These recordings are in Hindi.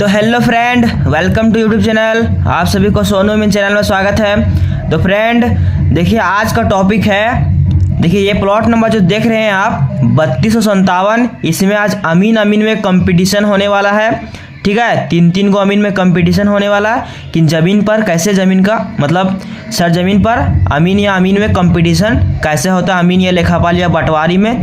तो hello friend, welcome to YouTube channel. आप सभी को सोनू मीन चैनल में स्वागत है। तो फ्रेंड देखिए, आज का टॉपिक है, देखिए ये प्लॉट नंबर जो देख रहे हैं आप 3257, इसमें आज अमीन में कंपटीशन होने वाला है। ठीक है, तीन को अमीन में कंपटीशन होने वाला है कि ज़मीन पर कैसे, ज़मीन का मतलब सरजमीन पर अमीन या अमीन में कंपटीशन कैसे होता है, अमीन या लेखापाल या बंटवारी में।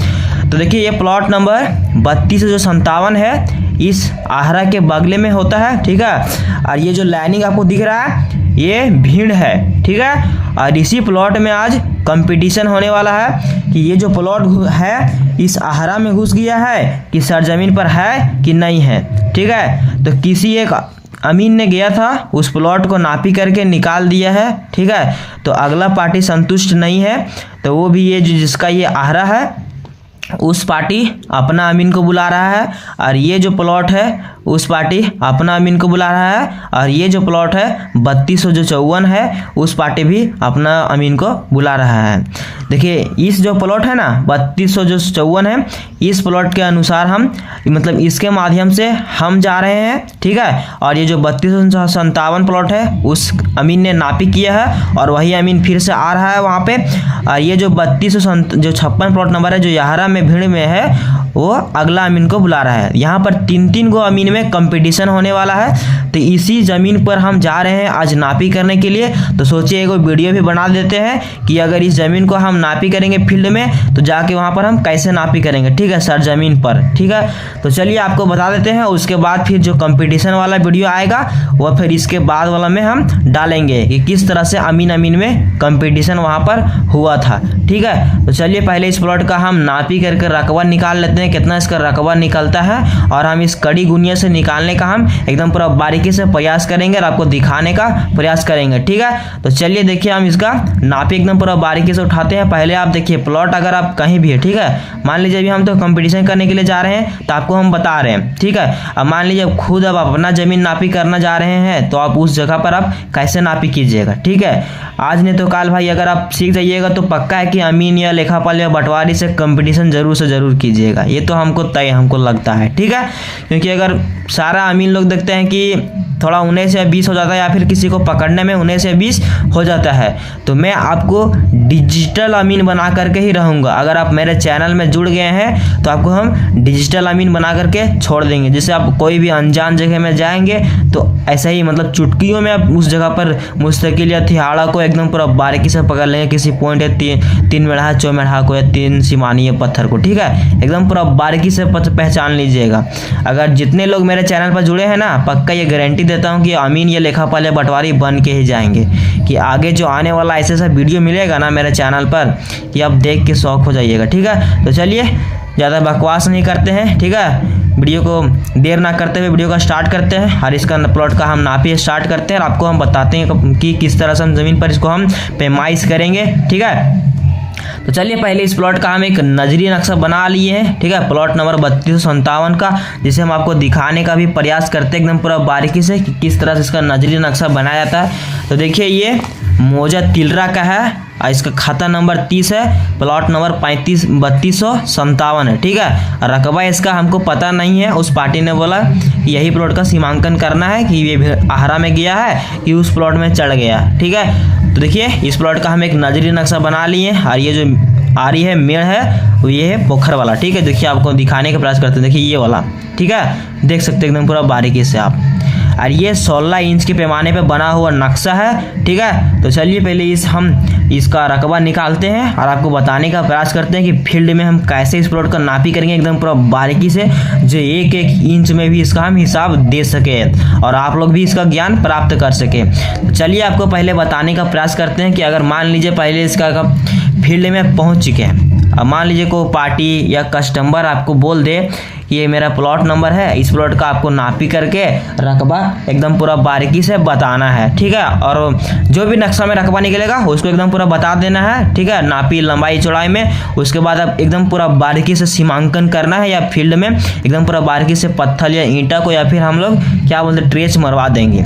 तो देखिए ये प्लॉट नंबर 3257 है, इस आहरा के बगले में होता है। ठीक है, और ये जो लाइनिंग आपको दिख रहा है ये भीड़ है। ठीक है, और इसी प्लॉट में आज कंपटीशन होने वाला है कि ये जो प्लॉट है इस आहरा में घुस गया है कि सरजमीन पर है कि नहीं है। ठीक है, तो किसी एक अमीन ने गया था, उस प्लॉट को नापी करके निकाल दिया है। ठीक है, तो अगला पार्टी संतुष्ट नहीं है, तो वो भी ये जिसका ये आहरा है उस पार्टी अपना अमीन को बुला रहा है, और ये जो प्लॉट है उस पार्टी अपना अमीन को बुला रहा है, और ये जो प्लॉट है 3254 है उस पार्टी भी अपना अमीन को बुला रहा है। देखिए इस जो प्लॉट है ना 3254 है, इस प्लॉट के अनुसार हम मतलब इसके माध्यम से हम जा रहे हैं। ठीक है, और ये जो 3257 प्लॉट है उस अमीन ने नापी किया है और वही अमीन फिर से आ रहा है वहाँ पे। और ये जो 3256 प्लॉट नंबर है जो याहरा में भीड़ में है वो अगला अमीन को बुला रहा है। यहाँ पर तीन को अमीन में कंपटीशन होने वाला है, तो इसी ज़मीन पर हम जा रहे हैं आज नापी करने के लिए। तो सोचिए एक वीडियो भी बना देते हैं कि अगर इस ज़मीन को हम नापी करेंगे फील्ड में तो जाके वहाँ पर हम कैसे नापी करेंगे। ठीक है, सर ज़मीन पर। ठीक है, तो चलिए आपको बता देते हैं, उसके बाद फिर जो कंपटीशन वाला वीडियो आएगा वह फिर इसके बाद वाला में हम डालेंगे कि किस तरह से अमीन में कंपटीशन वहाँ पर हुआ था। ठीक है, तो चलिए पहले इस प्लॉट का हम नापी करके रकबा निकाल लेते हैं, कितना इसका रकबा निकलता है, और हम इस कड़ी गुनिया से निकालने का हम एकदम पूरा बारीकी से प्रयास करेंगे और आपको दिखाने का प्रयास करेंगे। ठीक है, तो चलिए देखिए हम इसका नापी एकदम पूरा बारीकी से उठाते हैं। पहले आप देखिए प्लॉट अगर आप कहीं भी है, ठीक है, मान लीजिए अभी हम तो कंपटीशन करने के लिए जा रहे हैं तो आपको हम बता रहे हैं। ठीक है, अब मान लीजिए खुद अब अपना जमीन नापी करना जा रहे हैं तो आप उस जगह पर आप कैसे नापी कीजिएगा। ठीक है, आज नहीं तो कल भाई अगर आप सीख जाइएगा तो पक्का है कि अमीन या लेखापाल या बंटवारी से कंपटीशन जरूर से जरूर कीजिएगा, ये तो हमको लगता है। ठीक है, क्योंकि अगर सारा अमीन लोग देखते हैं कि थोड़ा 19 से 20 हो जाता है या फिर किसी को पकड़ने में 19 से 20 हो जाता है, तो मैं आपको डिजिटल अमीन बना करके ही रहूँगा। अगर आप मेरे चैनल में जुड़ गए हैं तो आपको हम डिजिटल अमीन बना करके छोड़ देंगे, जिससे आप कोई भी अनजान जगह में जाएंगे तो ऐसे ही मतलब चुटकियों में आप उस जगह पर मुस्तकिल या थिहाड़ा को एकदम पूरा बारीकी से पकड़ लेंगे, किसी पॉइंट या तीन मेढ़ा चौमेढ़ा को या तीन सीमानी पत्थर को। ठीक है, एकदम पूरा बारीकी से पहचान लीजिएगा। अगर जितने लोग मेरे चैनल पर जुड़े हैं ना, पक्का ये गारंटी देता हूँ कि अमीन या लेखापाल या बंटवारी बन के ही जाएंगे, कि आगे जो आने वाला ऐसा वीडियो मिलेगा ना मेरे चैनल पर कि आप देख के शौक हो जाइएगा। ठीक है, तो चलिए ज़्यादा बकवास नहीं करते हैं। ठीक है, वीडियो को देर ना करते हुए वीडियो का स्टार्ट करते हैं और इसका प्लॉट का हम नापी स्टार्ट करते हैं और आपको हम बताते हैं कि किस तरह से हम ज़मीन पर इसको हम पैमाइश करेंगे। ठीक है, तो चलिए पहले इस प्लॉट का हम एक नजरी नक्शा बना लिए हैं। ठीक है, प्लॉट नंबर 3257 का, जिसे हम आपको दिखाने का भी प्रयास करते हैं एकदम पूरा बारीकी से कि किस तरह से इसका नजरी नक्शा बनाया जाता है। तो देखिए ये मौजा तिलरा का है और इसका खाता नंबर 30 है, प्लॉट नंबर 3257 है। ठीक है, रकबा इसका हमको पता नहीं है, उस पार्टी ने बोला यही प्लॉट का सीमांकन करना है कि ये आहरा में गया है कि उस प्लॉट में चढ़ गया। ठीक है, तो देखिए इस प्लॉट का हम एक नजरी नक्शा बना लिए और ये जो आ रही है मेड़ है वो ये है पोखर वाला। ठीक है, देखिए आपको दिखाने का प्रयास करते हैं, देखिए ये वाला। ठीक है, देख सकते हैं एकदम पूरा बारीकी से आप, और ये 16 इंच के पैमाने पे बना हुआ नक्शा है। ठीक है, तो चलिए पहले हम इसका रकबा निकालते हैं और आपको बताने का प्रयास करते हैं कि फील्ड में हम कैसे इस प्लॉट का नापी करेंगे एकदम पूरा बारीकी से, जो एक इंच में भी इसका हम हिसाब दे सके और आप लोग भी इसका ज्ञान प्राप्त कर सके। तो चलिए आपको पहले बताने का प्रयास करते हैं कि अगर मान लीजिए पहले इसका फील्ड में पहुँच चुके हैं, अब मान लीजिए कोई पार्टी या कस्टमर आपको बोल दे कि ये मेरा प्लॉट नंबर है, इस प्लॉट का आपको नापी करके रकबा एकदम पूरा बारीकी से बताना है। ठीक है, और जो भी नक्शा में रकबा निकलेगा उसको एकदम पूरा बता देना है। ठीक है, नापी लंबाई चौड़ाई में, उसके बाद आप एकदम पूरा बारीकी से सीमांकन करना है या फील्ड में एकदम पूरा बारीकी से पत्थर या ईंटा को या फिर हम लोग क्या बोलते हैं ट्रेस मरवा देंगे।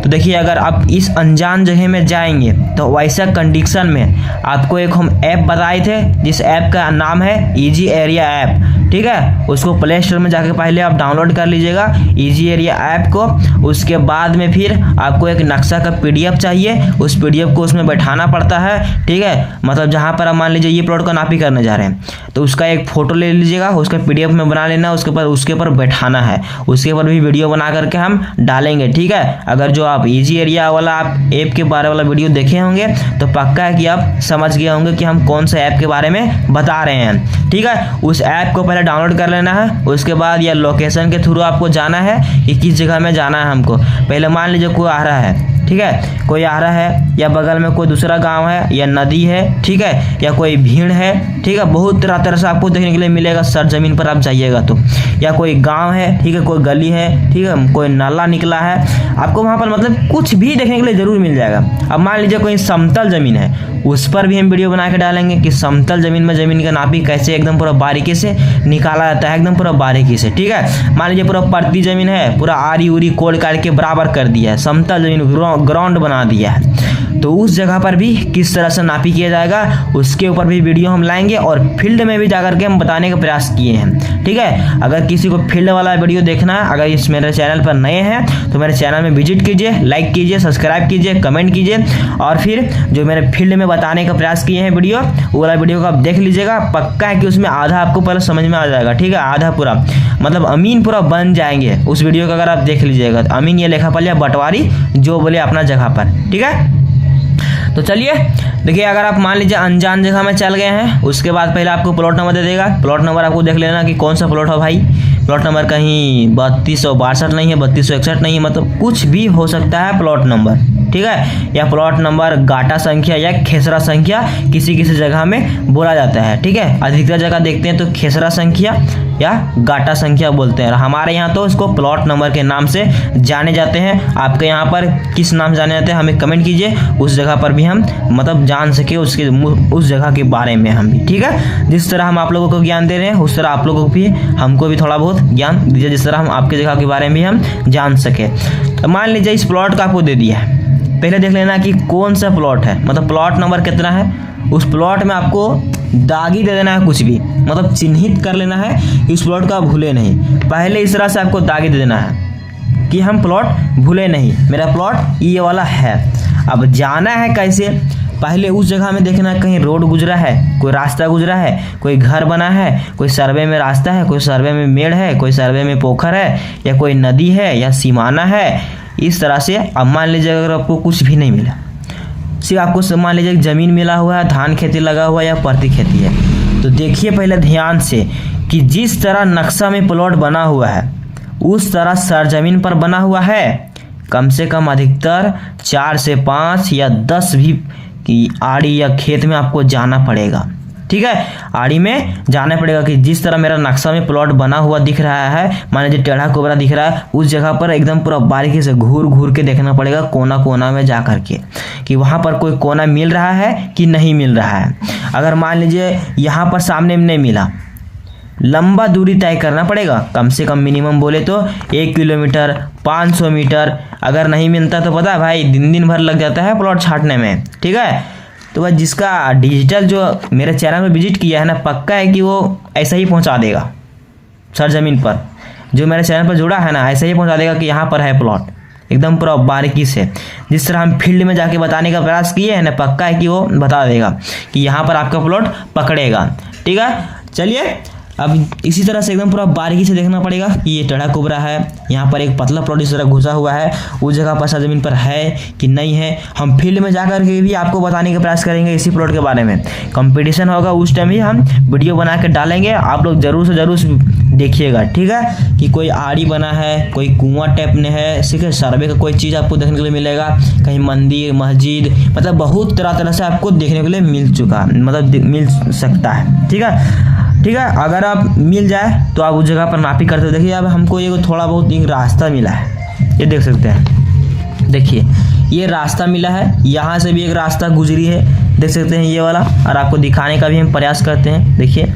तो देखिए अगर आप इस अनजान जगह में जाएंगे तो वैसा कंडीशन में आपको एक हम ऐप बताए थे, जिस ऐप का नाम है ईजी एरिया ऐप। ठीक है, उसको प्ले स्टोर में जाके पहले आप डाउनलोड कर लीजिएगा ईजी एरिया ऐप को। उसके बाद में फिर आपको एक नक्शा का पीडीएफ चाहिए, उस पीडीएफ को उसमें बैठाना पड़ता है। ठीक है, मतलब जहाँ पर आप मान लीजिए ये प्लॉट का नापी करने जा रहे हैं तो उसका एक फोटो ले लीजिएगा, उसका पीडीएफ में बना लेना, उसके ऊपर बैठाना है, उसके ऊपर भी वीडियो बना करके हम डालेंगे। ठीक है, अगर जो आप ईजी एरिया वाला आप ऐप के बारे वाला वीडियो देखे होंगे तो पक्का है कि आप समझ गए होंगे कि हम कौन सा ऐप के बारे में बता रहे हैं। ठीक है, उस ऐप को पहले डाउनलोड कर लेना है। उसके बाद या लोकेशन के थ्रू आपको जाना है कि किस जगह में जाना है हमको। पहले मान लीजिए कोई आ रहा है, ठीक है, कोई आ रहा है या बगल में कोई दूसरा गांव है या नदी है, ठीक है, या कोई भीड़ है। ठीक है, बहुत तरह से आपको देखने के लिए मिलेगा सरजमीन पर आप जाइएगा तो, या कोई गांव है, ठीक है, कोई गली है, ठीक है, कोई नाला निकला है, आपको वहाँ पर मतलब कुछ भी देखने के लिए जरूर मिल जाएगा। अब मान लीजिए कोई समतल जमीन है, उस पर भी हम वीडियो बना के डालेंगे कि समतल जमीन में जमीन का नापी कैसे एकदम पूरा बारीकी से निकाला जाता है, एकदम पूरा बारीकी से। ठीक है, मान लीजिए पूरा परती जमीन है, पूरा आरी उरी कोड़ काट के बराबर कर दिया है, समतल जमीन ग्राउंड बना दिया है, तो उस जगह पर भी किस तरह से नापी किया जाएगा उसके ऊपर भी वीडियो हम लाएंगे। और फील्ड में भी जाकर के हम बताने का प्रयास किए हैं। ठीक है, अगर किसी को फील्ड वाला वीडियो देखना है, अगर इस मेरे चैनल पर नए हैं तो मेरे चैनल में विजिट कीजिए, लाइक कीजिए, सब्सक्राइब कीजिए, कमेंट कीजिए, और फिर जो मेरे फील्ड में बताने का प्रयास किए हैं वीडियो, वो वाला वीडियो को आप देख लीजिएगा। पक्का है कि उसमें आधा आपको पहले समझ में आ जाएगा। ठीक है, आधा पूरा मतलब अमीन पूरा बन जाएंगे उस वीडियो को अगर आप देख लीजिएगा। अमीन ये लिखा पड़ बंटवारी जो बोले अपना जगह पर। ठीक है, तो चलिए देखिए, अगर आप मान लीजिए अनजान जगह में चल गए हैं, उसके बाद पहले आपको प्लॉट नंबर दे देगा। प्लॉट नंबर आपको देख लेना कि कौन सा प्लॉट है भाई। प्लॉट नंबर कहीं 3262 नहीं है, 3261 नहीं है, मतलब कुछ भी हो सकता है प्लॉट नंबर। ठीक है, या प्लॉट नंबर गाटा संख्या या खेसरा संख्या किसी किसी जगह में बोला जाता है। ठीक है, अधिकतर जगह देखते हैं तो खेसरा संख्या या गाटा संख्या बोलते हैं। हमारे यहाँ तो इसको प्लॉट नंबर के नाम से जाने जाते हैं। आपके यहाँ पर किस नाम से जाने जाते हैं हमें कमेंट कीजिए, उस जगह पर भी हम मतलब जान सके उसके उस जगह के बारे में हम भी। ठीक है, जिस तरह हम आप लोगों को ज्ञान दे रहे हैं उस तरह आप लोगों को भी हमको भी थोड़ा बहुत ज्ञान दीजिए, जिस तरह हम आपके जगह के बारे में भी हम जान सके। तो मान लीजिए इस प्लॉट का आपको दे दिया है, पहले देख लेना कि कौन सा प्लॉट है, मतलब प्लॉट नंबर कितना है। उस प्लॉट में आपको दागी दे देना है, कुछ भी मतलब चिन्हित कर लेना है, इस प्लॉट का भूले नहीं। पहले इस तरह से आपको दागी दे देना है कि हम प्लॉट भूले नहीं, मेरा प्लॉट ये वाला है। अब जाना है कैसे, पहले उस जगह में देखना है कहीं रोड गुजरा है, कोई रास्ता गुजरा है, कोई घर बना है, कोई सर्वे में रास्ता है, कोई सर्वे में मेड़ है, कोई सर्वे में पोखर है, या कोई नदी है या सीमाना है। इस तरह से अब मान लीजिए अगर आपको कुछ भी नहीं मिला, सिर्फ आपको मान लीजिए ज़मीन मिला हुआ है, धान खेती लगा हुआ है या परती खेती है, तो देखिए पहले ध्यान से कि जिस तरह नक्शा में प्लॉट बना हुआ है उस तरह सरजमीन पर बना हुआ है। कम से कम अधिकतर 4 से 5 या 10 भी कि आड़ी या खेत में आपको जाना पड़ेगा। ठीक है, आड़ी में जाना पड़ेगा कि जिस तरह मेरा नक्शा में प्लॉट बना हुआ दिख रहा है, मान लीजिए टेढ़ा कोबरा दिख रहा है, उस जगह पर एकदम पूरा बारीकी से घूर घूर के देखना पड़ेगा, कोना कोना में जा करके कि वहाँ पर कोई कोना मिल रहा है कि नहीं मिल रहा है। अगर मान लीजिए यहाँ पर सामने में नहीं मिला, लंबा दूरी तय करना पड़ेगा, कम से कम मिनिमम बोले तो 1 किलोमीटर 500 मीटर। अगर नहीं मिलता तो पता है भाई दिन भर लग जाता है प्लॉट छांटने में। ठीक है, तो वह जिसका डिजिटल जो मेरे चैनल में विजिट किया है ना, पक्का है कि वो ऐसा ही पहुंचा देगा सरजमीन पर, जो मेरे चैनल पर जुड़ा है ना ऐसा ही पहुंचा देगा कि यहाँ पर है प्लॉट, एकदम पूरा बारीकी से। जिस तरह हम फील्ड में जाके बताने का प्रयास किए हैं ना, पक्का है कि वो बता देगा कि यहाँ पर आपका प्लॉट पकड़ेगा। ठीक है, चलिए अब इसी तरह से एकदम पूरा बारीकी से देखना पड़ेगा कि ये टेढ़ा कोबरा है, यहाँ पर एक पतला प्लॉट इस तरह घुसा हुआ है, उस जगह पर सरजमीन पर है कि नहीं है। हम फील्ड में जाकर के भी आपको बताने का प्रयास करेंगे इसी प्लॉट के बारे में। कंपटीशन होगा उस टाइम ही हम वीडियो बना के डालेंगे, आप लोग जरूर से जरूर देखिएगा। ठीक है, कि कोई आड़ी बना है, कोई कुआं टाइप में है, ठीक है, सर्वे का कोई चीज़ आपको देखने के लिए मिलेगा, कहीं मंदिर मस्जिद, मतलब बहुत तरह से आपको देखने के लिए मिल चुका, मतलब मिल सकता है। ठीक है, अगर आप मिल जाए तो आप उस जगह पर नापी करते हो। देखिए अब हमको ये थोड़ा बहुत एक रास्ता मिला है, ये देख सकते हैं। देखिए ये रास्ता मिला है, यहाँ से भी एक रास्ता गुजरी है, देख सकते हैं ये वाला, और आपको दिखाने का भी हम प्रयास करते हैं। देखिए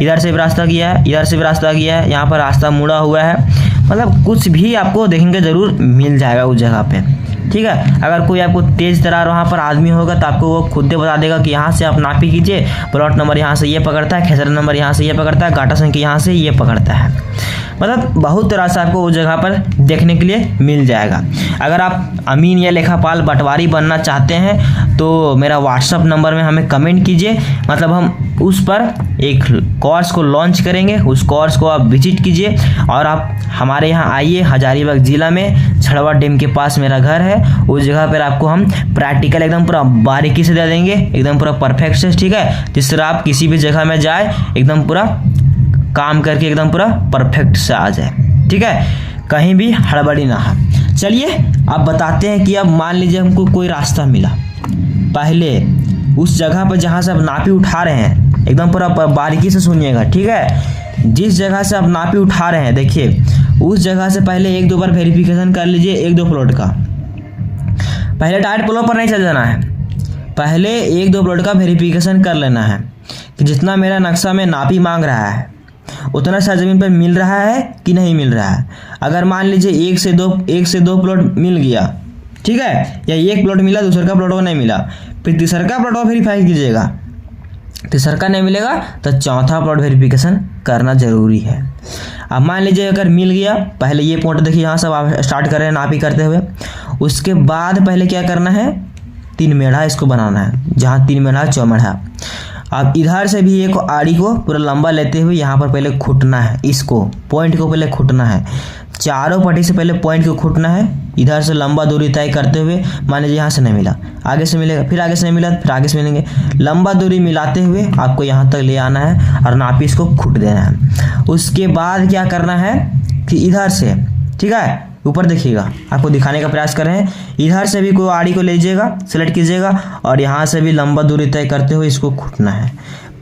इधर से भी रास्ता गया है, इधर से भी रास्ता गया है, यहाँ पर रास्ता मुड़ा हुआ है, मतलब कुछ भी आपको देखने को ज़रूर मिल जाएगा उस जगह पे, ठीक है। अगर कोई आपको तेज तरार वहाँ पर आदमी होगा तो आपको वो खुद ही बता देगा कि यहाँ से आप नापी कीजिए, प्लॉट नंबर यहाँ से ये पकड़ता है, खेसरा नंबर यहाँ से ये पकड़ता है, गाटा संख्या यहाँ से ये पकड़ता है। मतलब बहुत तरह से आपको उस जगह पर देखने के लिए मिल जाएगा। अगर आप अमीन या लेखापाल पटवारी बनना चाहते हैं तो मेरा व्हाट्सअप नंबर में हमें कमेंट कीजिए, मतलब हम उस पर एक कोर्स को लॉन्च करेंगे, उस कोर्स को आप विजिट कीजिए और आप हमारे यहाँ आइए। हजारीबाग ज़िला में छड़वा डैम के पास मेरा घर है, उस जगह पर आपको हम प्रैक्टिकल एकदम पूरा बारीकी से दे देंगे, एकदम पूरा परफेक्ट से, ठीक है। जिस तरह आप किसी भी जगह में जाए एकदम पूरा काम करके एकदम पूरा परफेक्ट से आ जाए, ठीक है, कहीं भी हड़बड़ी ना हो। चलिए अब बताते हैं कि अब मान लीजिए हमको कोई रास्ता मिला, पहले उस जगह पर जहाँ से आप नापी उठा रहे हैं एकदम पूरा बारीकी से सुनिएगा, ठीक है। जिस जगह से आप नापी उठा रहे हैं देखिए उस जगह से पहले 1-2 बार वेरिफिकेशन कर लीजिए 1-2 प्लॉट का। पहले डायरेक्ट प्लॉट पर नहीं चल जाना है, पहले 1-2 प्लॉट का वेरिफिकेशन कर लेना है कि जितना मेरा नक्शा में नापी मांग रहा है उतना सा ज़मीन पर मिल रहा है कि नहीं मिल रहा है। अगर मान लीजिए 1 से 2 प्लॉट मिल गया, ठीक है, या एक प्लॉट मिला दूसरा का प्लॉट को नहीं मिला, फिर तीसरा का प्लॉट को वेरीफाई कीजिएगा, तीसरा का नहीं मिलेगा तो चौथा प्लॉट वेरिफिकेशन करना ज़रूरी है। अब मान लीजिए अगर मिल गया, पहले ये पॉइंट देखिए यहाँ सब आप स्टार्ट कर रहे हैं नापी करते हुए, उसके बाद पहले क्या करना है 3 मेढ़ा इसको बनाना है, जहाँ 3 मेढ़ा चौमेढ़ा। अब इधर से भी एक आड़ी को पूरा लंबा लेते हुए यहाँ पर पहले खुटना है, इसको पॉइंट को पहले खुटना है, चारों पट्टी से पहले पॉइंट को खुटना है। इधर से लंबा दूरी तय करते हुए, मान लीजिए यहाँ से नहीं मिला, आगे से मिलेगा, फिर आगे से नहीं मिला, फिर आगे से मिलेंगे, लंबा दूरी मिलाते हुए आपको यहाँ तक ले आना है और नापी इसको खुट देना है। उसके बाद क्या करना है कि इधर से, ठीक है, ऊपर देखिएगा, आपको दिखाने का प्रयास कर रहे हैं, इधर से भी कोई आड़ी को लीजिएगा, सेलेक्ट कीजिएगा और यहाँ से भी लंबा दूरी तय करते हुए इसको खुटना है।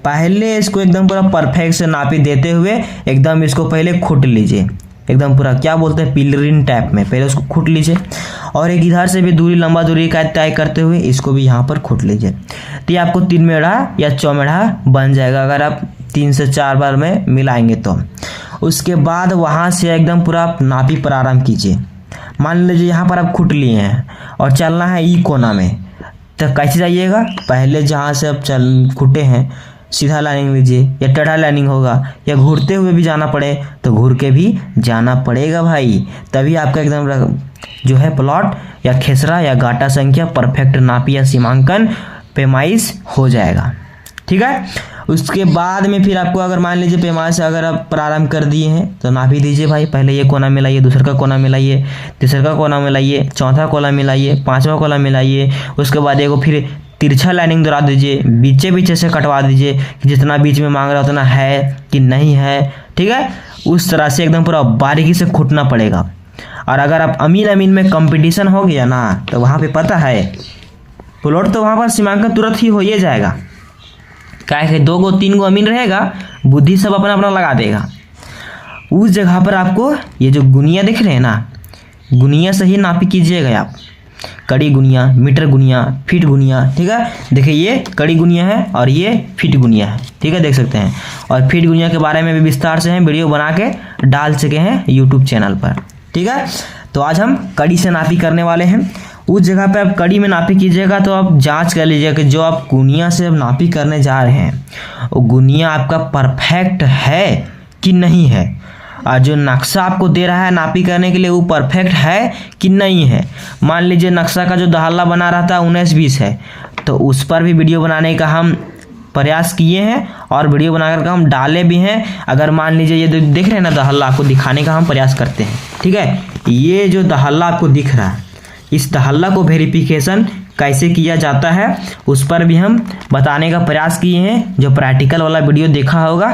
पहले इसको एकदम पूरा परफेक्ट से नापी देते हुए एकदम इसको पहले खुट लीजिए, एकदम पूरा क्या बोलते हैं पिलरिन टाइप में, पहले उसको खुट लीजिए और एक इधर से भी दूरी लंबा दूरी का तय करते हुए इसको भी यहाँ पर खुट लीजिए। तो ये आपको 3 मेढ़ा या चौमेढ़ा बन जाएगा अगर आप 3 से 4 बार में मिलाएंगे तो। उसके बाद वहाँ से एकदम पूरा आप नापी प्रारंभ कीजिए। मान लीजिए यहाँ पर आप खुट लिए हैं और चलना है ई कोना में, तो कैसे जाइएगा, पहले जहाँ से आप खुटे हैं सीधा लाइनिंग लीजिए, या टेढ़ा लाइनिंग होगा, या घूरते हुए भी जाना पड़े तो घूर के भी जाना पड़ेगा भाई, तभी आपका एकदम जो है प्लॉट या खेसरा या गाटा संख्या परफेक्ट नापी या सीमांकन पैमाइश हो जाएगा, ठीक है। उसके बाद में फिर आपको अगर मान लीजिए पैमाइश से अगर आप प्रारंभ कर दिए हैं तो नापी दीजिए भाई, पहले ये कोना मिलाइए, दूसरा का कोना मिलाइए, तीसरा का कोना मिलाइए, चौथा कोना मिलाइए, पांचवा कोना मिलाइए, उसके बाद एगो फिर तिरछा लाइनिंग दोहरा दीजिए, बीचे से कटवा दीजिए कि जितना बीच में मांग रहा उतना है कि नहीं है, ठीक है। उस तरह से एकदम पूरा बारीकी से खुटना पड़ेगा। और अगर आप अमीन में कंपटीशन हो गया ना तो वहाँ पे पता है प्लॉट तो वहाँ पर सीमांकन तुरंत ही हो ही जाएगा, क्या है 2 गो 3 गो अमीन रहेगा, बुद्धि सब अपना अपना लगा देगा। उस जगह पर आपको ये जो गुनिया दिख रहे हैं ना, गुनिया से ही नापी कीजिएगा आप, कड़ी गुनिया, मीटर गुनिया, फीट गुनिया, ठीक है। देखिए ये कड़ी गुनिया है और ये फीट गुनिया है, ठीक है, देख सकते हैं। और फीट गुनिया के बारे में भी विस्तार से हम वीडियो बना के डाल चुके हैं यूट्यूब चैनल पर, ठीक है। तो आज हम कड़ी से नापी करने वाले हैं। उस जगह पे आप कड़ी में नापी कीजिएगा तो आप जांच कर लीजिएगा कि जो आप गुनिया से नापी करने जा रहे हैं वो गुनिया आपका परफेक्ट है कि नहीं है, और जो नक्शा आपको दे रहा है नापी करने के लिए वो परफेक्ट है कि नहीं है। मान लीजिए नक्शा का जो दहल्ला बना रहा था 19-20 है, तो उस पर भी वीडियो बनाने का हम प्रयास किए हैं और वीडियो बनाकर हम डाले भी हैं। अगर मान लीजिए ये देख रहे हैं ना दहल्ला, आपको दिखाने का हम प्रयास करते हैं, ठीक है। ये जो दहल्ला आपको दिख रहा है, इस दहल्ला को वेरिफिकेशन कैसे किया जाता है उस पर भी हम बताने का प्रयास किए हैं। जो प्रैक्टिकल वाला वीडियो देखा होगा,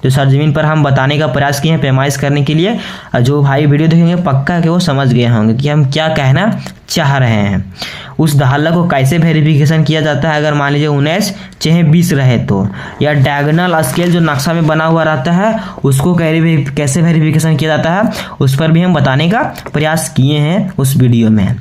जो सरजमीन पर हम बताने का प्रयास किए हैं पैमाइश करने के लिए। जो भाई वीडियो देखेंगे पक्का कि वो समझ गए होंगे कि हम क्या कहना चाह रहे हैं। उस धारला को कैसे वेरिफिकेशन किया जाता है, अगर मान लीजिए 19 चाहे 20 रहे तो, या डायगोनल स्केल जो नक्शा में बना हुआ रहता है उसको कैसे वेरिफिकेशन किया जाता है, उस पर भी हम बताने का प्रयास किए हैं उस वीडियो में।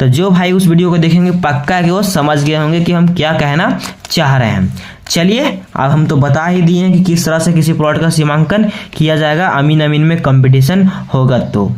तो जो भाई उस वीडियो को देखेंगे पक्का कि वो समझ गए होंगे कि हम क्या कहना चाह रहे हैं। चलिए अब हम तो बता ही दिए हैं कि किस तरह से किसी प्लॉट का सीमांकन किया जाएगा अमीन अमीन में कंपटीशन होगा तो,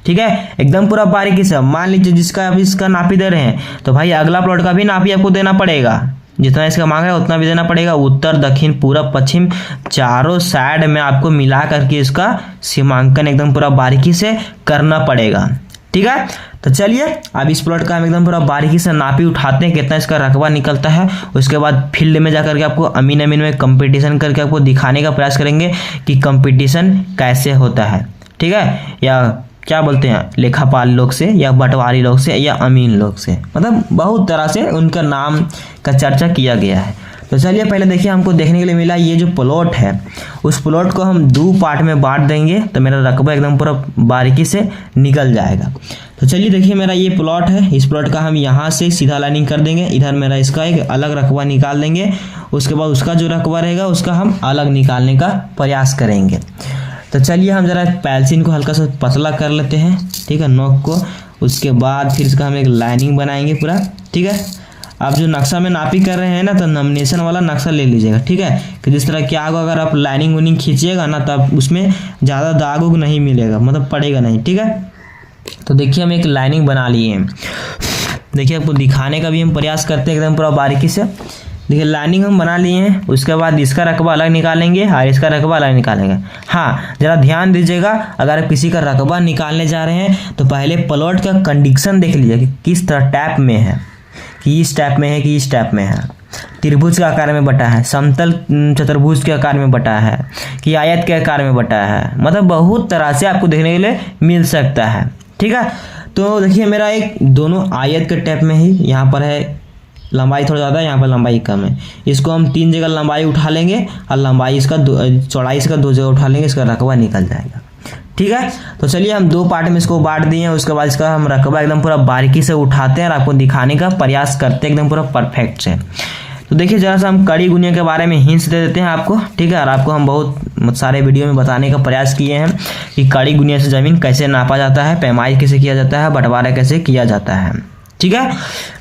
ठीक है, एकदम पूरा बारीकी से। मान लीजिए जिसका अभी इसका नापी दे रहे हैं तो भाई अगला प्लॉट का भी नापी आपको देना पड़ेगा, जितना इसका मांग है उतना भी देना पड़ेगा। उत्तर दक्षिण पूरब पश्चिम चारों साइड में आपको मिला करके इसका सीमांकन एकदम पूरा बारीकी से करना पड़ेगा, ठीक है। तो चलिए अब इस प्लॉट का हम एकदम पूरा बारीकी से नापी उठाते हैं, कितना इसका रकबा निकलता है। उसके बाद फील्ड में जाकर के आपको अमीन अमीन में कंपटीशन करके आपको दिखाने का प्रयास करेंगे कि कंपटीशन कैसे होता है, ठीक है, या क्या बोलते हैं लेखापाल लोग से या पटवारी लोग से या अमीन लोग से, मतलब बहुत तरह से उनका नाम का चर्चा किया गया है। तो चलिए पहले देखिए हमको देखने के लिए मिला ये जो प्लॉट है उस प्लॉट को हम 2 पार्ट में बांट देंगे तो मेरा रकबा एकदम पूरा बारीकी से निकल जाएगा। तो चलिए देखिए मेरा ये प्लॉट है, इस प्लॉट का हम यहाँ से सीधा लाइनिंग कर देंगे, इधर मेरा इसका एक अलग रकबा निकाल देंगे। उसके बाद उसका जो रकबा रहेगा उसका हम अलग निकालने का प्रयास करेंगे। तो चलिए हम जरा पेंसिल को हल्का सा पतला कर लेते हैं, ठीक है, नोक को। उसके बाद फिर इसका हम एक लाइनिंग बनाएंगे पूरा, ठीक है। आप जो नक्शा में नापी कर रहे हैं ना तो नॉमिनेशन वाला नक्शा ले लीजिएगा, ठीक है, कि जिस तरह क्या होगा अगर आप लाइनिंग वाइनिंग खींचिएगा ना तब उसमें ज़्यादा दाग उग नहीं मिलेगा, मतलब पड़ेगा नहीं, ठीक है। तो देखिए हम एक लाइनिंग बना लिए हैं, देखिए आपको दिखाने का भी हम प्रयास करते हैं एकदम पूरा बारीकी से। देखिए लाइनिंग हम बना लिए हैं, उसके बाद इसका रकबा अलग निकालेंगे और इसका रकबा अलग निकालेंगे। हाँ ज़रा ध्यान दीजिएगा, अगर आप किसी का रकबा निकालने जा रहे हैं तो पहले प्लॉट का कंडीशन देख लीजिए कि किस तरह टाइप में है, कि इस टाइप में है कि इस टाइप में है, त्रिभुज के आकार में बटा है, समतल चतुर्भुज के आकार में बटा है, कि आयत के आकार में बटा है, मतलब बहुत तरह से आपको देखने के लिए मिल सकता है, ठीक है। तो देखिए मेरा एक दोनों आयत के टाइप में ही यहाँ पर है, लंबाई थोड़ा ज़्यादा है, यहाँ पर लंबाई कम है। इसको हम 3 जगह लंबाई उठा लेंगे और लंबाई इसका चौड़ाई इसका 2 जगह उठा लेंगे, इसका रकबा निकल जाएगा, ठीक है। तो चलिए हम 2 पार्ट में इसको बांट दिए हैं, उसके बाद इसका हम रकबा एकदम पूरा बारीकी से उठाते हैं और आपको दिखाने का प्रयास करते हैं एकदम पूरा परफेक्ट से। तो देखिए जरा सा हम कड़ी गुनिया के बारे में हिंट्स दे देते हैं आपको, ठीक है, और आपको हम बहुत सारे वीडियो में बताने का प्रयास किए हैं कि कड़ी गुनिया से ज़मीन कैसे नापा जाता है, पैमाइश कैसे किया जाता है, बंटवारा कैसे किया जाता है, ठीक है।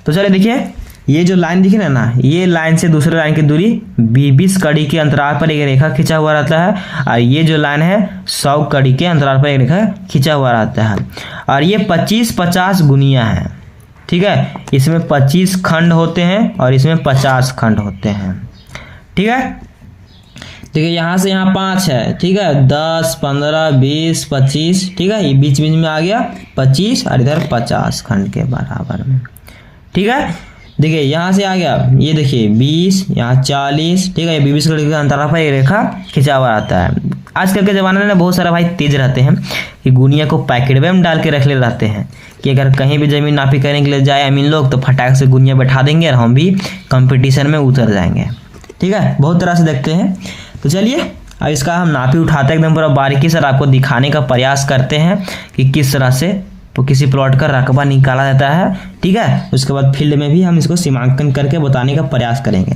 तो चलिए देखिए ये जो लाइन दिखी ना, ये लाइन से दूसरे लाइन की दूरी 20 कड़ी के अंतराल पर एक रेखा खींचा हुआ रहता है, और ये जो लाइन है 100 कड़ी के अंतराल पर एक रेखा खींचा हुआ रहता है, और ये 25-50 गुनिया है, ठीक है। इसमें 25 खंड होते हैं और इसमें 50 खंड होते हैं, ठीक है। देखिए यहाँ से यहाँ 5 है, ठीक है, 10, 15, 20, 25, ठीक है, ये बीच बीच में आ गया 25 और इधर 50 खंड के बराबर में, ठीक है। देखिए यहाँ से आ गया, ये देखिए 20, यहाँ 40, ठीक है, ये 20 कड़ी के अंतराल पर एक रेखा खिंचा हुआ आता है। आजकल के ज़माने में बहुत सारे भाई तेज रहते हैं कि गुनिया को पैकेट में डाल के रख ले रहते हैं कि अगर कहीं भी ज़मीन नापी करने के लिए जाए अमीन लोग तो फटाक से गुनिया बैठा देंगे और हम भी कंपटीशन में उतर जाएंगे, ठीक है, बहुत तरह से देखते हैं। तो चलिए अब इसका हम नापी उठाते हैं एकदम पूरा बारीकी से, आपको दिखाने का प्रयास करते हैं कि किस तरह से तो किसी प्लॉट का रकबा निकाला जाता है, ठीक है। उसके बाद फील्ड में भी हम इसको सीमांकन करके बताने का प्रयास करेंगे।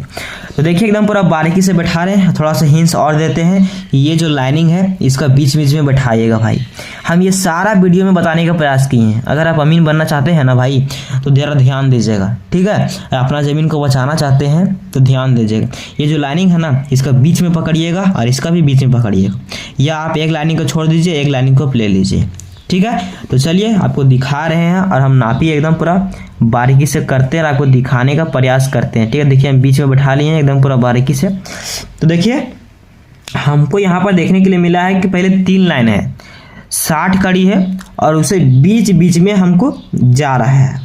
तो देखिए एकदम पूरा बारीकी से बैठा रहे हैं, थोड़ा सा हिंट्स और देते हैं कि ये जो लाइनिंग है इसका बीच बीच में बैठाइएगा भाई। हम ये सारा वीडियो में बताने का प्रयास किए हैं, अगर आप अमीन बनना चाहते हैं ना भाई तो ज़रा ध्यान दीजिएगा, ठीक है, अपना ज़मीन को बचाना चाहते हैं तो ध्यान दीजिएगा। ये जो लाइनिंग है ना इसका बीच में पकड़िएगा और इसका भी बीच में पकड़िएगा, या आप एक लाइनिंग को छोड़ दीजिए, एक लाइनिंग को ले लीजिए, ठीक है। तो चलिए आपको दिखा रहे हैं और हम नापी एकदम पूरा बारीकी से करते हैं और आपको दिखाने का प्रयास करते हैं, ठीक है। देखिए हम बीच में बैठा लिए हैं एकदम पूरा बारीकी से। तो देखिए हमको यहाँ पर देखने के लिए मिला है कि पहले 3 लाइन है, 60 कड़ी है और उसे बीच बीच में हमको जा रहा है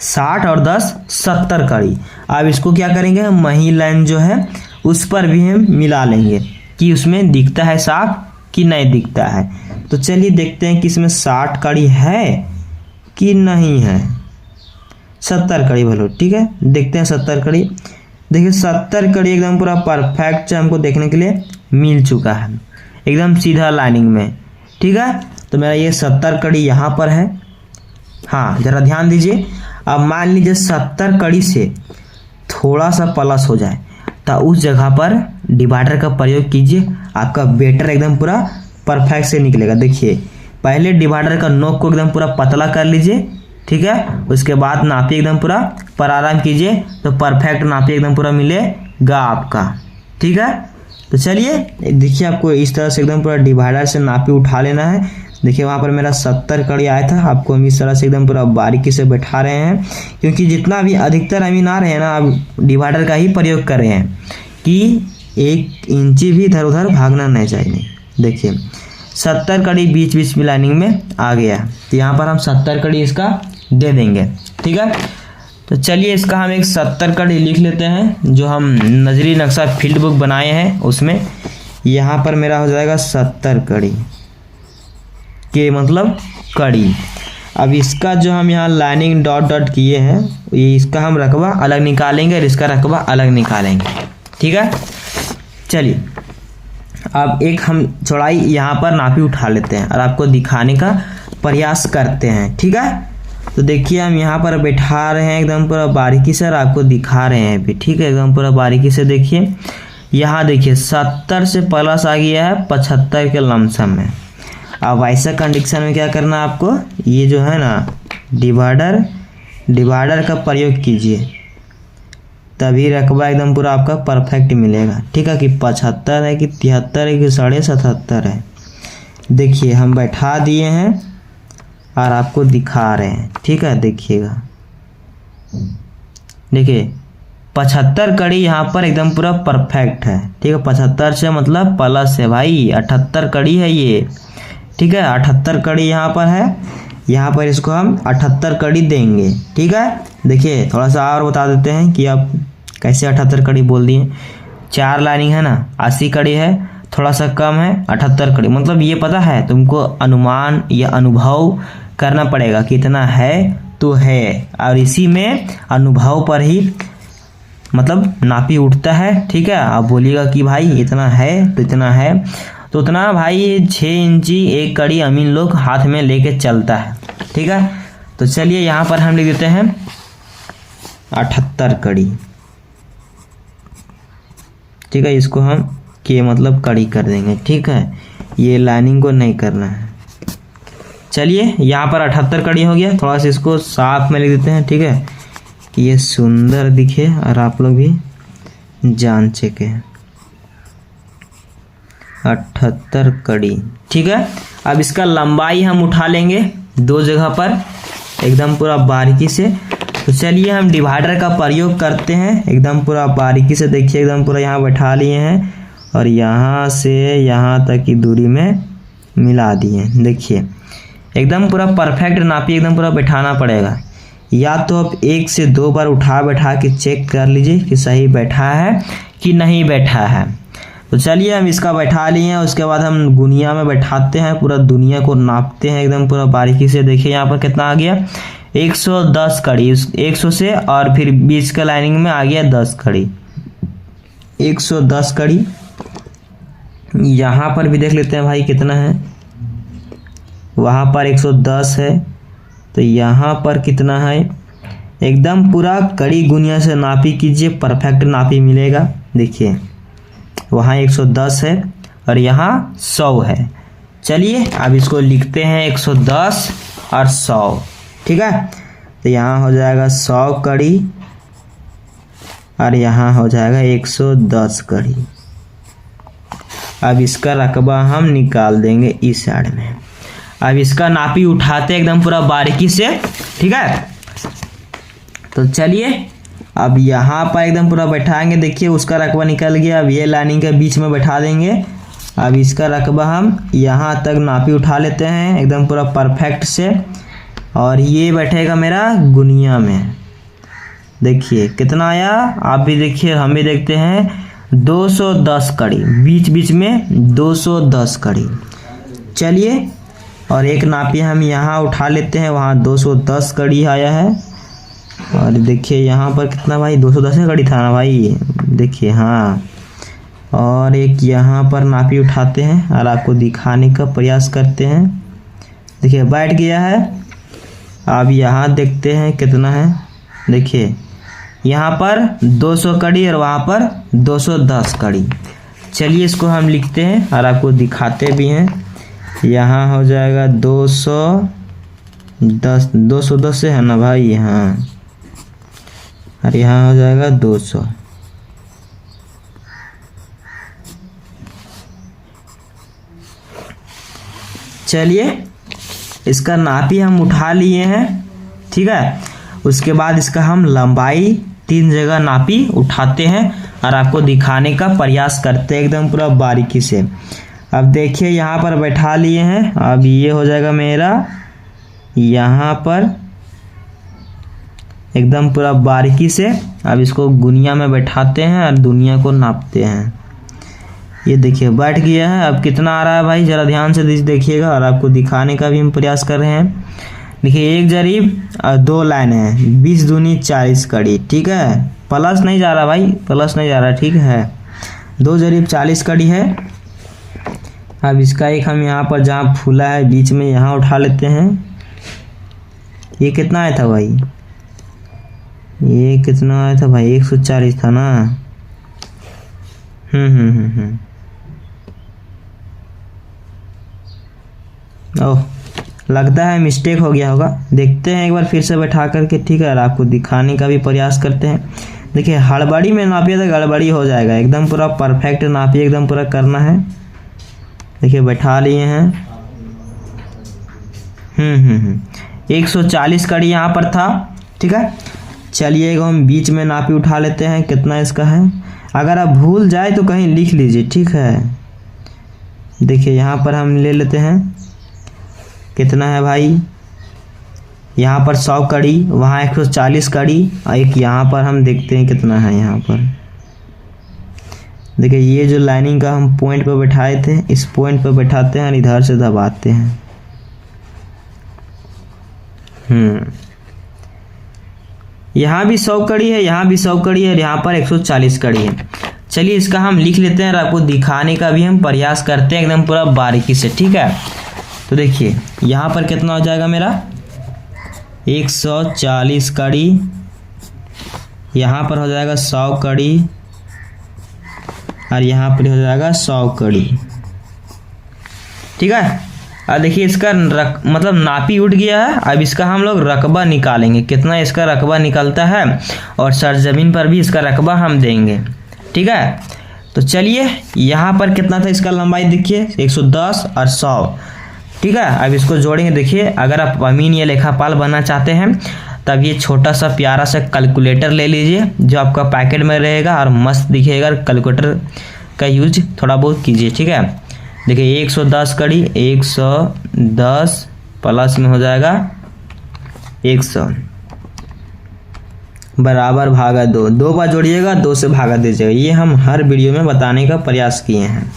60 और 10 70 कड़ी। अब इसको क्या करेंगे, हम वही लाइन जो है उस पर भी हम मिला लेंगे कि उसमें दिखता है साफ कि नहीं दिखता है। तो चलिए देखते हैं कि इसमें 60 कड़ी है कि नहीं है, 70 कड़ी बोलो, ठीक है, देखते हैं 70 कड़ी। देखिए 70 कड़ी एकदम पूरा परफेक्ट से हमको देखने के लिए मिल चुका है, एकदम सीधा लाइनिंग में। ठीक है, तो मेरा ये 70 कड़ी यहाँ पर है। हाँ ज़रा ध्यान दीजिए। अब मान लीजिए 70 कड़ी से थोड़ा सा प्लस हो जाए तो उस जगह पर डिवाइडर का प्रयोग कीजिए, आपका बेटर एकदम पूरा परफेक्ट से निकलेगा। देखिए पहले डिवाइडर का नोक को एकदम पूरा पतला कर लीजिए, ठीक है, उसके बाद नापी एकदम पूरा प्रारंभ कीजिए तो परफेक्ट नापी एकदम पूरा मिलेगा आपका। ठीक है, तो चलिए देखिए आपको इस तरह से एकदम पूरा डिवाइडर से नापी उठा लेना है। देखिए वहाँ पर मेरा 70 कड़ी आया था, आपको हम इस तरह से एकदम पूरा बारीकी से बैठा रहे हैं, क्योंकि जितना भी अधिकतर अमीन आ रहे हैं ना, अब डिवाइडर का ही प्रयोग कर रहे हैं कि 1 इंची भी इधर उधर भागना नहीं चाहिए। देखिए 70 कड़ी बीच बीच में लाइनिंग में आ गया, तो यहाँ पर हम 70 कड़ी इसका दे देंगे। ठीक है, तो चलिए इसका हम एक 70 कड़ी लिख लेते हैं, जो हम नजरी नक्शा फील्ड बुक बनाए हैं उसमें। यहाँ पर मेरा हो जाएगा 70 कड़ी के मतलब कड़ी। अब इसका जो हम यहाँ लाइनिंग डॉट डॉट किए हैं, ये इसका हम रकबा अलग निकालेंगे और इसका रकबा अलग निकालेंगे। ठीक है, चलिए अब एक हम चौड़ाई यहाँ पर नापी उठा लेते हैं और आपको दिखाने का प्रयास करते हैं। ठीक है, तो देखिए हम यहाँ पर बैठा रहे हैं एकदम पूरा बारीकी से और आपको दिखा रहे हैं भी। ठीक है, एकदम पूरा बारीकी से देखिए। यहाँ देखिए 70 से प्लस आ गया है 75 के लमसम में। अब ऐसा कंडीशन में क्या करना है आपको, ये जो है ना डिवाइडर का प्रयोग कीजिए, तभी रकबा एकदम पूरा आपका परफेक्ट मिलेगा। ठीक है, कि 75 है कि 73 है कि 77.5 है। देखिए हम बैठा दिए हैं और आपको दिखा रहे हैं। ठीक है, देखिएगा, देखिए 75 कड़ी यहाँ पर एकदम पूरा परफेक्ट है। ठीक है, 75 से मतलब प्लस है भाई, 78 कड़ी है ये। ठीक है, 78 कड़ी यहाँ पर है, यहाँ पर इसको हम 78 कड़ी देंगे। ठीक है, देखिए थोड़ा सा और बता देते हैं कि आप कैसे 78 कड़ी बोल दिए। 4 लाइनिंग है ना, 80 कड़ी है, थोड़ा सा कम है 78 कड़ी। मतलब ये पता है तुमको, अनुमान या अनुभव करना पड़ेगा कितना है तो है, और इसी में अनुभव पर ही मतलब नापी उठता है। ठीक है, आप बोलिएगा कि भाई इतना है तो इतना है, तो उतना भाई 6 इंची एक कड़ी अमीन लोग हाथ में लेके चलता है। ठीक है, तो चलिए यहाँ पर हम लिख देते हैं 78 कड़ी। ठीक है, इसको हम के मतलब कड़ी कर देंगे। ठीक है, ये लाइनिंग को नहीं करना है। चलिए यहाँ पर 78 कड़ी हो गया, थोड़ा सा इसको साफ में लिख देते हैं। ठीक है, कि ये सुंदर दिखे और आप लोग भी जान सके। 78 कड़ी। ठीक है, अब इसका लंबाई हम उठा लेंगे 2 जगह पर एकदम पूरा बारीकी से। तो चलिए हम डिवाइडर का प्रयोग करते हैं एकदम पूरा बारीकी से। देखिए एकदम पूरा यहाँ बैठा लिए हैं और यहाँ से यहाँ तक की दूरी में मिला दिए। देखिए एकदम पूरा परफेक्ट नापी एकदम पूरा बैठाना पड़ेगा, या तो आप 1 से 2 बार बैठा के चेक कर लीजिए कि सही बैठा है कि नहीं बैठा है। तो चलिए हम इसका बैठा लिए हैं, उसके बाद हम गुनिया में बैठाते हैं, पूरा दुनिया को नापते हैं एकदम पूरा बारीकी से। देखिए यहाँ पर कितना आ गया 110 कड़ी, 100 से और फिर बीच का लाइनिंग में आ गया 10 कड़ी, 110 कड़ी। यहाँ पर भी देख लेते हैं भाई कितना है, वहाँ पर 110 है, तो यहाँ पर कितना है। एकदम पूरा कड़ी गुनिया से नापी कीजिए, परफेक्ट नापी मिलेगा। देखिए वहाँ 110 है और यहाँ 100 है। चलिए अब इसको लिखते हैं 110 और 100। ठीक है, तो यहाँ हो जाएगा 100 कड़ी और यहाँ हो जाएगा 110 कड़ी। अब इसका रकबा हम निकाल देंगे इस साइड में। अब इसका नापी उठाते एकदम पूरा बारीकी से। ठीक है, तो चलिए अब यहाँ पर एकदम पूरा बैठाएंगे। देखिए उसका रकबा निकल गया, अब ये लाइनिंग के बीच में बैठा देंगे। अब इसका रकबा हम यहाँ तक नापी उठा लेते हैं एकदम पूरा परफेक्ट से, और ये बैठेगा मेरा गुनिया में। देखिए कितना आया, आप भी देखिए हम भी देखते हैं 210 कड़ी, बीच बीच में 210 कड़ी। चलिए और एक नापी हम यहाँ उठा लेते हैं, वहाँ 210 कड़ी आया है। और देखिए यहाँ पर कितना भाई 210 का कड़ी था ना भाई, देखिए हाँ। और एक यहाँ पर नापी उठाते हैं और आपको दिखाने का प्रयास करते हैं। देखिए बैठ गया है। अब यहाँ देखते हैं कितना है। देखिए यहाँ पर 200 कड़ी और वहाँ पर 210 कड़ी। चलिए इसको हम लिखते हैं और आपको दिखाते भी हैं। यहाँ हो जाएगा 210 से है ना भाई, हाँ। और यहाँ हो जाएगा 200। चलिए इसका नापी हम उठा लिए हैं, ठीक है। उसके बाद इसका हम लंबाई 3 जगह नापी उठाते हैं और आपको दिखाने का प्रयास करते हैं एकदम पूरा बारीकी से। अब देखिए यहाँ पर बैठा लिए हैं। अब ये हो जाएगा मेरा यहाँ पर एकदम पूरा बारीकी से। अब इसको गुनिया में बैठाते हैं और दुनिया को नापते हैं। ये देखिए बैठ गया है। अब कितना आ रहा है भाई, ज़रा ध्यान से देखिएगा और आपको दिखाने का भी हम प्रयास कर रहे हैं। देखिए 1 जरीब और 2 लाइन है, 20 दूनी 40 कड़ी, ठीक है। प्लस नहीं जा रहा भाई, प्लस नहीं जा रहा, ठीक है। 2 जरीब 40 कड़ी है। अब इसका एक हम यहाँ पर जहाँ फूला है बीच में यहाँ उठा लेते हैं। ये कितना आया था भाई, ये कितना आया था भाई, 140 था ना। ओह, लगता है मिस्टेक हो गया होगा। देखते हैं एक बार फिर से बैठा करके, ठीक है। और आपको दिखाने का भी प्रयास करते हैं। देखिए हड़बड़ी में नापिए तो गड़बड़ी हो जाएगा, एकदम पूरा परफेक्ट नापिए, एकदम पूरा करना है। देखिए बैठा लिए हैं। 140 कड़ी यहाँ पर था, ठीक है। चलिए हम बीच में नापी उठा लेते हैं, कितना इसका है। अगर आप भूल जाए तो कहीं लिख लीजिए, ठीक है। देखिए यहाँ पर हम ले लेते हैं, कितना है भाई, यहाँ पर 100 कड़ी, वहाँ 140 कड़ी, और एक यहाँ पर हम देखते हैं कितना है यहाँ पर। देखिए ये जो लाइनिंग का हम पॉइंट पर बैठाए थे, इस पॉइंट पर बैठाते हैं और इधर से दबाते हैं। यहाँ भी 100 कड़ी है, यहाँ भी 100 कड़ी है और यहाँ पर 140 कड़ी है। चलिए इसका हम लिख लेते हैं और आपको दिखाने का भी हम प्रयास करते हैं एकदम पूरा बारीकी से, ठीक है। तो देखिए यहाँ पर कितना हो जाएगा मेरा 140 कड़ी, यहाँ पर हो जाएगा 100 कड़ी और यहाँ पर हो जाएगा 100 कड़ी, ठीक है। अब देखिए इसका मतलब नापी उठ गया है। अब इसका हम लोग रकबा निकालेंगे, कितना इसका रकबा निकलता है और सरजमीन पर भी इसका रकबा हम देंगे, ठीक है। तो चलिए यहाँ पर कितना था इसका लंबाई, देखिए 110 और 100, ठीक है। अब इसको जोड़ेंगे। देखिए अगर आप अमीन या लेखापाल बनना चाहते हैं तब ये छोटा सा प्यारा सा कैलकुलेटर ले लीजिए जो आपका पैकेट में रहेगा और मस्त दिखेगा। कैलकुलेटर का यूज थोड़ा बहुत कीजिए, ठीक है। देखिए 110 कड़ी, 110 प्लस में हो जाएगा 100 बराबर भागा 2, 2 बार जोड़िएगा, 2 से भागा दीजिएगा। ये हम हर वीडियो में बताने का प्रयास किए हैं।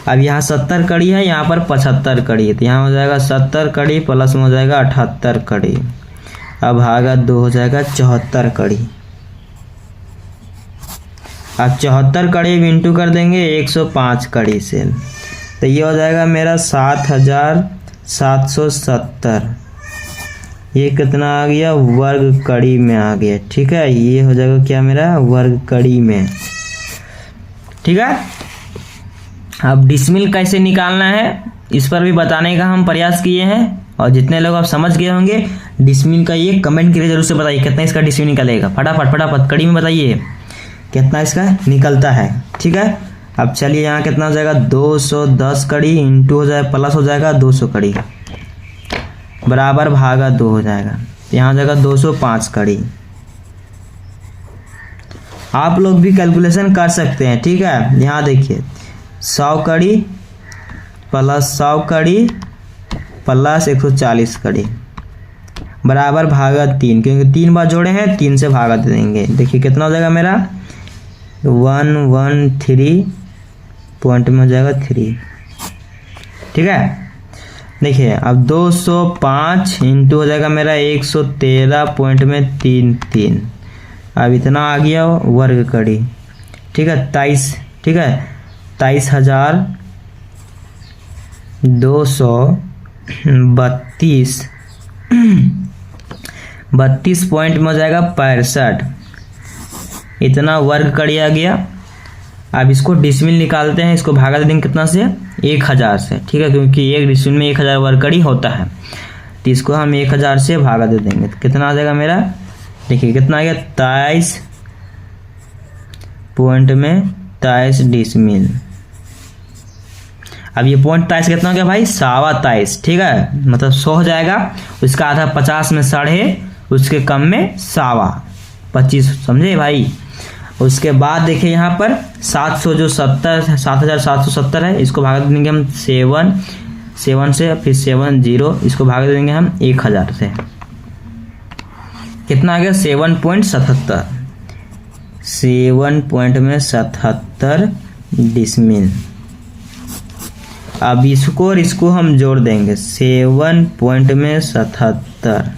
अब यहाँ 70 कड़ी है, यहाँ पर 75 कड़ी है, तो यहाँ हो जाएगा 70 कड़ी प्लस में हो जाएगा 78 कड़ी। अब भागा 2 हो जाएगा 74 कड़ी। अब 74 कड़ी इंटू कर देंगे 105 कड़ी से, तो ये हो जाएगा मेरा 7770। ये कितना आ गया, वर्ग कड़ी में आ गया, ठीक है। ये हो जाएगा क्या मेरा, वर्ग कड़ी में, ठीक है। अब डिसमिल कैसे निकालना है इस पर भी बताने का हम प्रयास किए हैं, और जितने लोग आप समझ गए होंगे डिसमिल का ये कमेंट करके जरूर से बताइए कितना इसका डिसमिल निकलेगा। फटाफट कड़ी में बताइए कितना इसका निकलता है, ठीक है। अब चलिए यहाँ कितना हो जाएगा 210 कड़ी इंटू हो जाएगा प्लस हो जाएगा 200 कड़ी बराबर भागा 2 हो जाएगा, यहाँ हो जाएगा 205 कड़ी। आप लोग भी कैलकुलेशन कर सकते हैं, ठीक है। यहाँ देखिए 100 कड़ी प्लस 100 कड़ी प्लस 140 कड़ी बराबर भागा 3, क्योंकि 3 बार जोड़े हैं 3 से भागा दे देंगे। देखिए कितना हो जाएगा मेरा 113 पॉइंट में हो जाएगा 3, ठीक है। देखिए अब 205 इंटू हो जाएगा मेरा 113.33। अब इतना आ गया वर्ग कड़ी, ठीक है 23, ठीक है 23,232 32 पॉइंट में हो जाएगा 65। इतना वर्ग कड़ी आ गया। अब इसको डिसमिल निकालते हैं, इसको भागा देंगे कितना से 1000 से, ठीक है क्योंकि एक डिसमिल में 1000 वर्ग कड़ी होता है। तो इसको हम 1000 से भागा दे देंगे तो कितना आ जाएगा मेरा, देखिए कितना आ गया 23 पॉइंट में 23 डिसमिल। अब ये पॉइंट 23 कितना हो गया भाई 23.25, ठीक है मतलब 100 हो जाएगा। उसका आधा 50 में 1.5, उसके कम में 25, समझे भाई। उसके बाद देखिए यहाँ पर 700 जो 7770 है, इसको भाग देंगे हम 7 से, फिर 70, इसको भाग देंगे हम 1000 से। कितना आ गया 7.77, 7 पॉइंट में 77 डिसमिल। अब इसको और इसको हम जोड़ देंगे 7 पॉइंट में 77,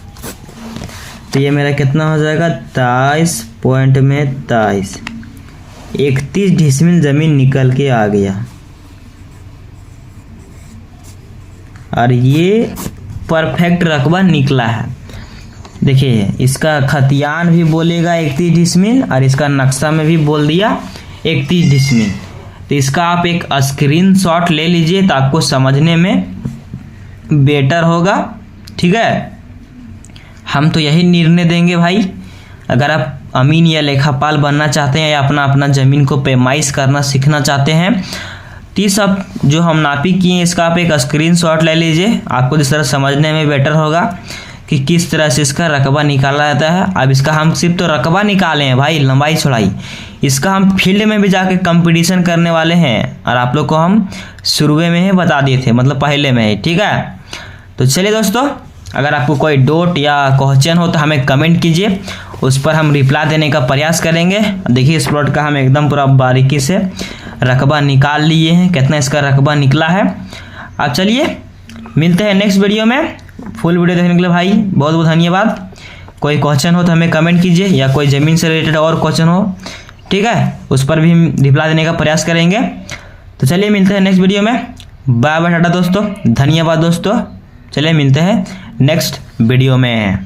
तो ये मेरा कितना हो जाएगा 23 पॉइंट में 23। 31 डिसमिल जमीन निकल के आ गया। और ये परफेक्ट रकबा निकला है। देखिए इसका खतियान भी बोलेगा 31 डिसमिल और इसका नक्शा में भी बोल दिया 31 डिसमिल। तो इसका आप एक स्क्रीनशॉट ले लीजिए तो आपको समझने में बेटर होगा, ठीक है। हम तो यही निर्णय देंगे भाई, अगर आप अमीन या लेखापाल बनना चाहते हैं या अपना ज़मीन को पैमाइश करना सीखना चाहते हैं तो ये सब जो हम नापी किए हैं इसका आप एक स्क्रीनशॉट ले लीजिए, आपको इस तरह समझने में बेटर होगा कि किस तरह से इसका रकबा निकाला जाता है। अब इसका हम सिर्फ तो रकबा निकाले हैं भाई, लंबाई चौड़ाई, इसका हम फील्ड में भी जाके कंपटीशन करने वाले हैं और आप लोग को हम शुरुए में ही बता दिए थे, मतलब पहले में ही, ठीक है। तो चलिए दोस्तों, अगर आपको कोई डाउट या क्वेश्चन हो तो हमें कमेंट कीजिए, उस पर हम रिप्लाई देने का प्रयास करेंगे। देखिए इस प्लॉट का हम एकदम पूरा बारीकी से रकबा निकाल लिए हैं, कितना इसका रकबा निकला है। अब चलिए मिलते हैं नेक्स्ट वीडियो में। फुल वीडियो देखने के लिए भाई बहुत बहुत धन्यवाद। कोई क्वेश्चन हो तो हमें कमेंट कीजिए या कोई ज़मीन से रिलेटेड और क्वेश्चन हो, ठीक है, उस पर भी हम रिप्लाई देने का प्रयास करेंगे। तो चलिए मिलते हैं नेक्स्ट वीडियो में। बाय बाय टाटा दोस्तों, धन्यवाद दोस्तों। चलिए मिलते हैं नेक्स्ट वीडियो में।